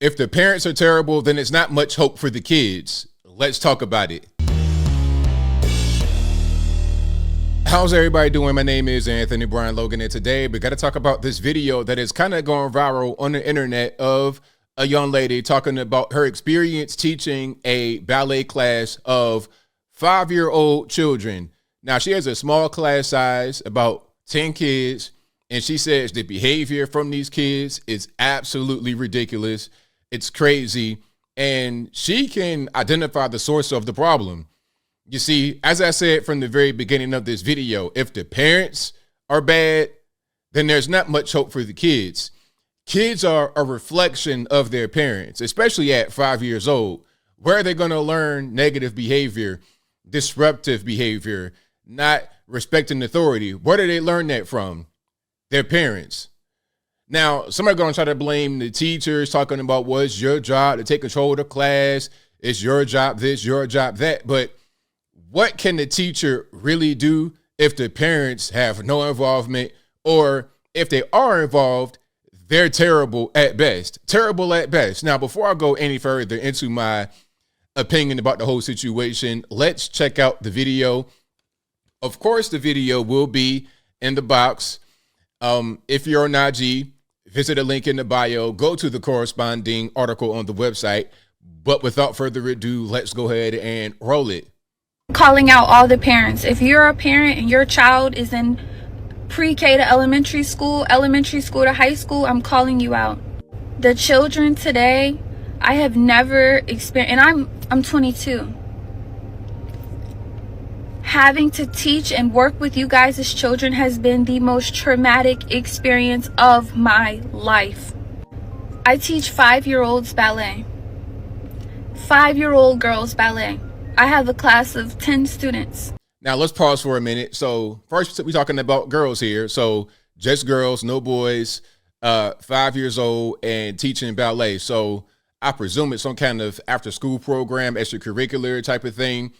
If the parents are terrible, then it's not much hope for the kids. Let's talk about it. How's everybody doing? My name is Anthony Brian Logan, and today we got to talk about this video that is kind of going viral on the internet of a young lady talking about her experience teaching a ballet class of 5-year-old children. Now, she has a small class size, about 10 kids, and she says the behavior from these kids is absolutely ridiculous. It's crazy, and she can identify the source of the problem. You see, as I said from the very beginning of this video, if the parents are bad, then there's not much hope for the kids. Kids are a reflection of their parents, especially at 5 years old. Where are they going to learn negative behavior, disruptive behavior, not respecting authority? Where do they learn that from? Their parents. Now, somebody's going to try to blame the teachers, talking about, well, it's your job to take control of the class. It's your job this, your job that. But what can the teacher really do if the parents have no involvement, or if they are involved, they're terrible at best? Terrible at best. Now, before I go any further into my opinion about the whole situation, let's check out the video. Of course, the video will be in the box. If you're on IG, visit a link in the bio, go to the corresponding article on the website. But without further ado, let's go ahead and roll it. Calling out all the parents. If you're a parent and your child is in pre-K to elementary school to high school, I'm calling you out. The children today, I have never experienced, and I'm 22. Having to teach and work with you guys as children has been the most traumatic experience of my life. I teach 5-year-olds ballet. 5-year-old girls ballet. I have a class of 10 students. Now, let's pause for a minute. So first, we're talking about girls here. So just girls, no boys, 5 years old, and teaching ballet. So I presume it's some kind of after-school program, extracurricular type of thing.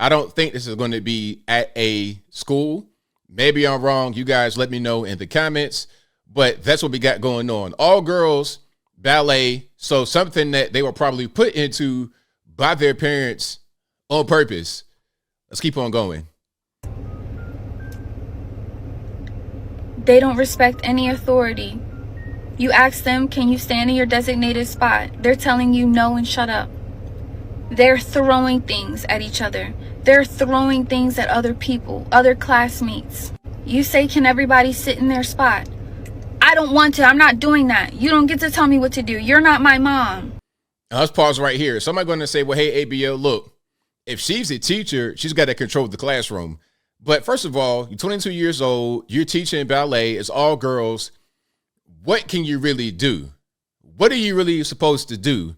I don't think this is going to be at a school. Maybe I'm wrong. You guys let me know in the comments. But that's what we got going on. All girls ballet. So something that they were probably put into by their parents on purpose. Let's keep on going. They don't respect any authority. You ask them, can you stand in your designated spot? They're telling you no and shut up. They're throwing things at each other. They're throwing things at other people, other classmates. You say, can everybody sit in their spot? I don't want to. I'm not doing that. You don't get to tell me what to do. You're not my mom. Now, let's pause right here. Somebody going to say, well, hey, ABL, look, if she's a teacher, she's got to control the classroom. But first of all, you're 22 years old. You're teaching ballet. It's all girls. What can you really do? What are you really supposed to do?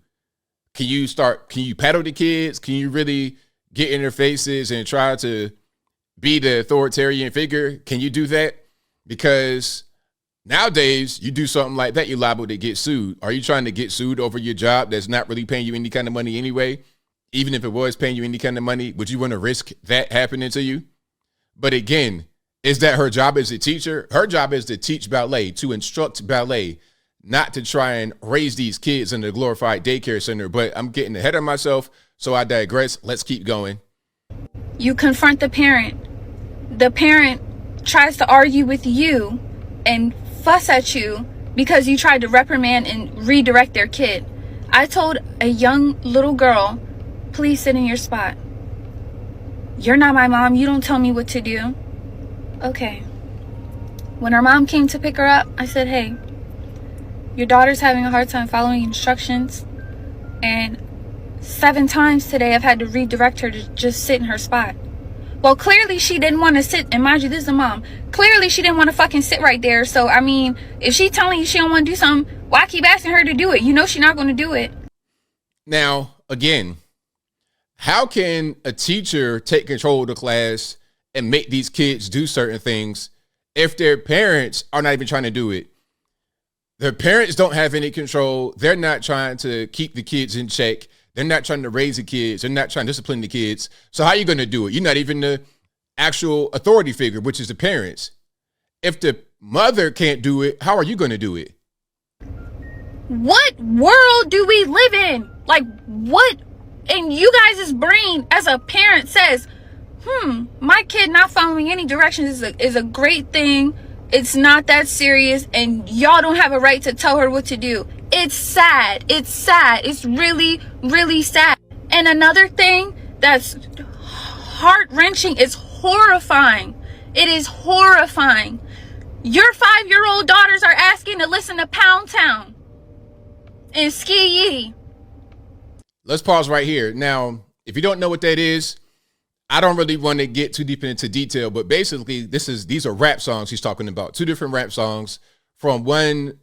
Can you paddle the kids? Can you really get in their faces and try to be the authoritarian figure? Can you do that? Because nowadays, you do something like that, you're liable to get sued. Are you trying to get sued over your job that's not really paying you any kind of money anyway? Even if it was paying you any kind of money, would you want to risk that happening to you? But again, is that her job as a teacher? Her job is to teach ballet, to instruct ballet, not to try and raise these kids in a glorified daycare center. But I'm getting ahead of myself, so I digress. Let's keep going. You confront the parent. The parent tries to argue with you and fuss at you because you tried to reprimand and redirect their kid. I told a young little girl, please sit in your spot. You're not my mom. You don't tell me what to do. Okay. When her mom came to pick her up, I said, hey, your daughter's having a hard time following instructions. And 7 times today, I've had to redirect her to just sit in her spot. Well, clearly she didn't want to sit. And mind you, this is a mom. Clearly she didn't want to fucking sit right there. So, I mean, if she's telling you she don't want to do something, why keep asking her to do it? You know she's not going to do it. Now, again, how can a teacher take control of the class and make these kids do certain things if their parents are not even trying to do it? Their parents don't have any control. They're not trying to keep the kids in check. They're not trying to raise the kids. They're not trying to discipline the kids. So how are you going to do it? You're not even the actual authority figure, which is the parents. If the mother can't do it, how are you going to do it? What world do we live in? Like, what in you guys' brain as a parent says, my kid not following any directions is a great thing. It's not that serious, and y'all don't have a right to tell her what to do. It's sad. It's sad. It's really, really sad. And another thing that's heart-wrenching is horrifying. It is horrifying. Your 5-year-old daughters are asking to listen to Pound Town and Ski Yee. Let's pause right here. Now, if you don't know what that is, I don't really want to get too deep into detail, but basically these are rap songs he's talking about. 2 different rap songs from one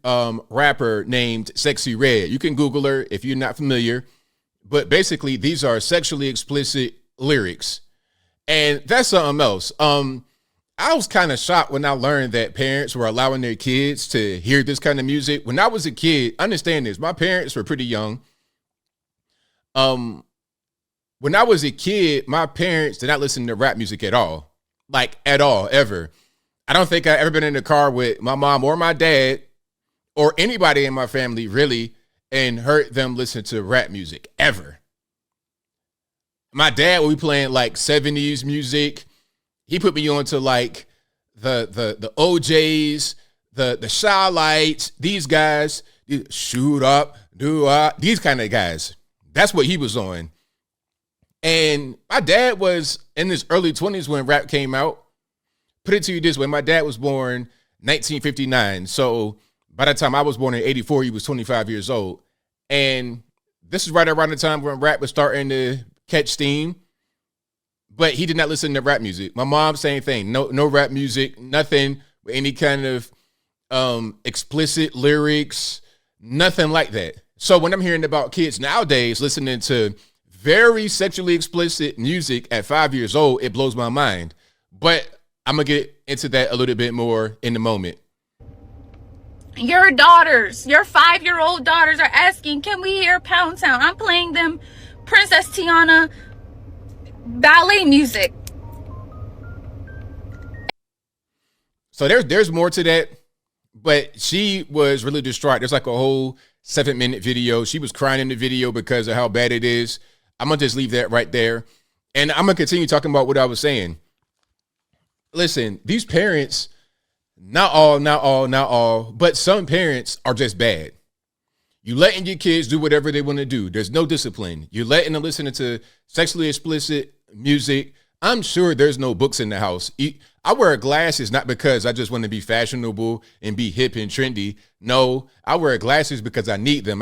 rapper named Sexy Red. You can Google her if you're not familiar, but basically these are sexually explicit lyrics. And that's something else. I was kind of shocked when I learned that parents were allowing their kids to hear this kind of music. When I was a kid, understand this, my parents were pretty young. When I was a kid, my parents did not listen to rap music at all. Like, at all, ever. I don't think I've ever been in the car with my mom or my dad or anybody in my family, really, and heard them listen to rap music, ever. My dad would be playing, like, 70s music. He put me on to, like, the OJs, the Shy Lights, these guys, shoot up, do up, these kind of guys. That's what he was on. And my dad was in his early 20s when rap came out. Put it to you this way, my dad was born 1959. So by the time I was born in 84, he was 25 years old. And this is right around the time when rap was starting to catch steam. But he did not listen to rap music. My mom, same thing. No rap music, nothing with any kind of explicit lyrics, nothing like that. So when I'm hearing about kids nowadays listening to very sexually explicit music at 5 years old, it blows my mind. But I'm going to get into that a little bit more in a moment. Your daughters, your 5-year-old daughters are asking, can we hear Pound Town? I'm playing them Princess Tiana ballet music. So there's more to that, but she was really distraught. There's like a whole 7-minute video. She was crying in the video because of how bad it is. I'm going to just leave that right there. And I'm going to continue talking about what I was saying. Listen, these parents, not all, but some parents are just bad. You letting your kids do whatever they want to do. There's no discipline. You're letting them listen to sexually explicit music. I'm sure there's no books in the house. I wear glasses not because I just want to be fashionable and be hip and trendy. No, I wear glasses because I need them.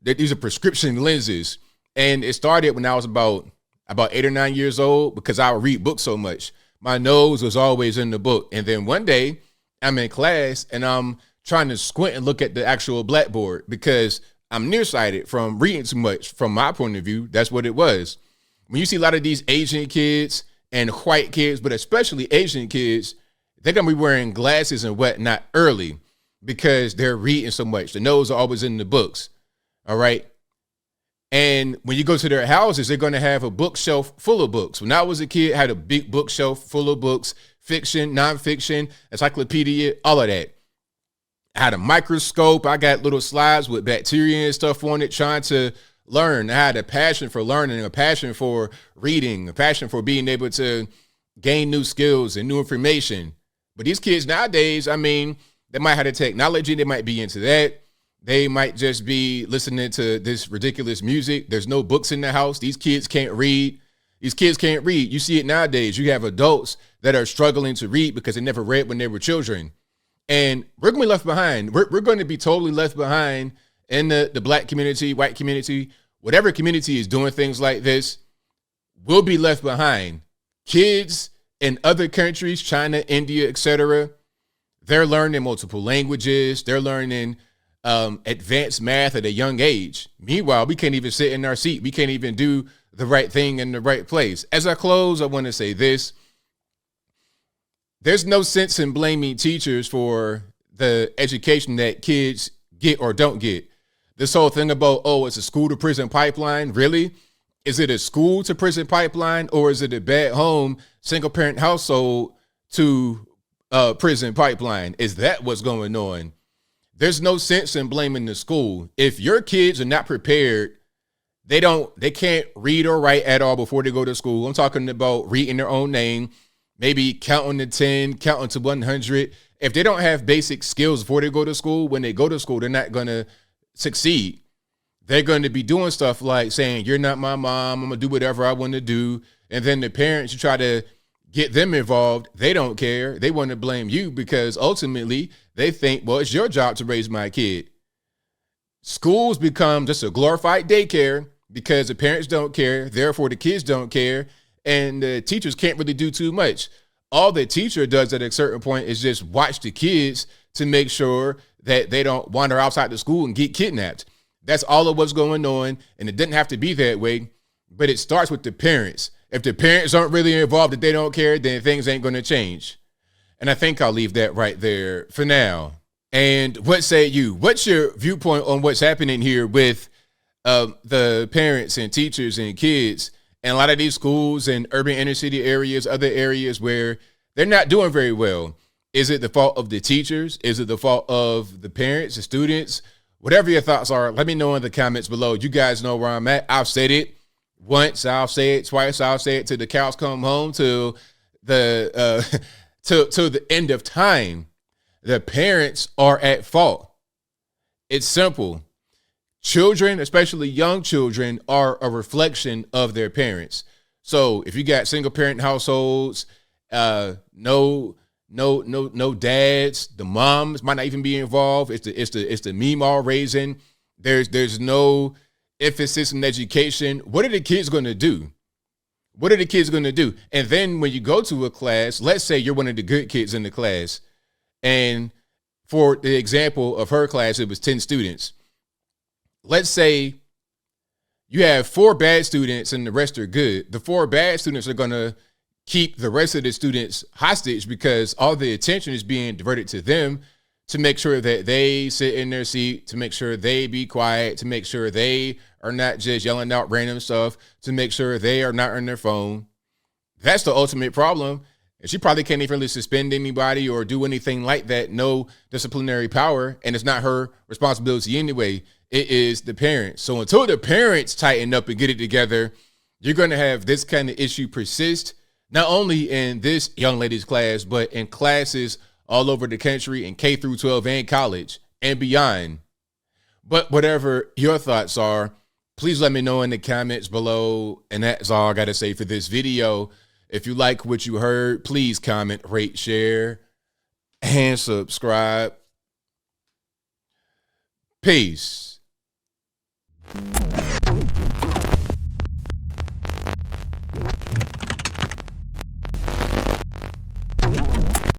These are prescription lenses. And it started when I was about 8 or 9 years old because I would read books so much. My nose was always in the book. And then one day I'm in class and I'm trying to squint and look at the actual blackboard because I'm nearsighted from reading too much. From my point of view, that's what it was. When you see a lot of these Asian kids and white kids, but especially Asian kids, they're going to be wearing glasses and whatnot early because they're reading so much. The nose are always in the books. All right. And when you go to their houses, they're going to have a bookshelf full of books. When I was a kid, I had a big bookshelf full of books, fiction, nonfiction, encyclopedia, all of that. I had a microscope. I got little slides with bacteria and stuff on it, trying to learn. I had a passion for learning, a passion for reading, a passion for being able to gain new skills and new information. But these kids nowadays, I mean, they might have the technology. They might be into that. They might just be listening to this ridiculous music. There's no books in the house. These kids can't read. These kids can't read. You see it nowadays. You have adults that are struggling to read because they never read when they were children. And we're going to be left behind. We're going to be totally left behind in the black community, white community, whatever community is doing things like this, will be left behind. Kids in other countries, China, India, etc., they're learning multiple languages. They're learning advanced math at a young age. Meanwhile, we can't even sit in our seat. We can't even do the right thing in the right place. As I close, I want to say this. There's no sense in blaming teachers for the education that kids get or don't get. This whole thing about, oh, it's a school to prison pipeline. Really? Is it a school to prison pipeline, or is it a bad home, single parent household to prison pipeline? Is that what's going on? There's no sense in blaming the school. If your kids are not prepared, they can't read or write at all before they go to school. I'm talking about reading their own name, maybe counting to 10, counting to 100. If they don't have basic skills before they go to school, when they go to school, they're not going to succeed. They're going to be doing stuff like saying, you're not my mom, I'm going to do whatever I want to do. And then the parents, you try to get them involved. They don't care. They want to blame you because ultimately they think, well, it's your job to raise my kid. Schools become just a glorified daycare because the parents don't care. Therefore, the kids don't care. And the teachers can't really do too much. All the teacher does at a certain point is just watch the kids to make sure that they don't wander outside the school and get kidnapped. That's all of what's going on. And it didn't have to be that way. But it starts with the parents. If the parents aren't really involved, if they don't care, then things ain't going to change. And I think I'll leave that right there for now. And what say you? What's your viewpoint on what's happening here with the parents and teachers and kids and a lot of these schools in urban inner city areas, other areas where they're not doing very well? Is it the fault of the teachers? Is it the fault of the parents, the students? Whatever your thoughts are, let me know in the comments below. You guys know where I'm at. I've said it once, I'll say it twice, I'll say it till the cows come home, till the till the end of time. The parents are at fault. It's simple. Children, especially young children, are a reflection of their parents. So if you got single parent households, no dads, the moms might not even be involved. It's the Meemaw raising. There's no emphasis in education. What are the kids going to do? What are the kids going to do? And then when you go to a class, let's say you're one of the good kids in the class. And for the example of her class, it was 10 students. Let's say you have 4 bad students and the rest are good. The 4 bad students are going to keep the rest of the students hostage because all the attention is being diverted to them to make sure that they sit in their seat, to make sure they be quiet, to make sure they are not just yelling out random stuff, to make sure they are not on their phone. That's the ultimate problem. And she probably can't even really suspend anybody or do anything like that. No disciplinary power. And it's not her responsibility anyway. It is the parents. So until the parents tighten up and get it together, you're going to have this kind of issue persist, not only in this young lady's class, but in classes all over the country in K through 12 and college and beyond. But whatever your thoughts are, please let me know in the comments below. And that's all I got to say for this video. If you like what you heard, please comment, rate, share, and subscribe. Peace.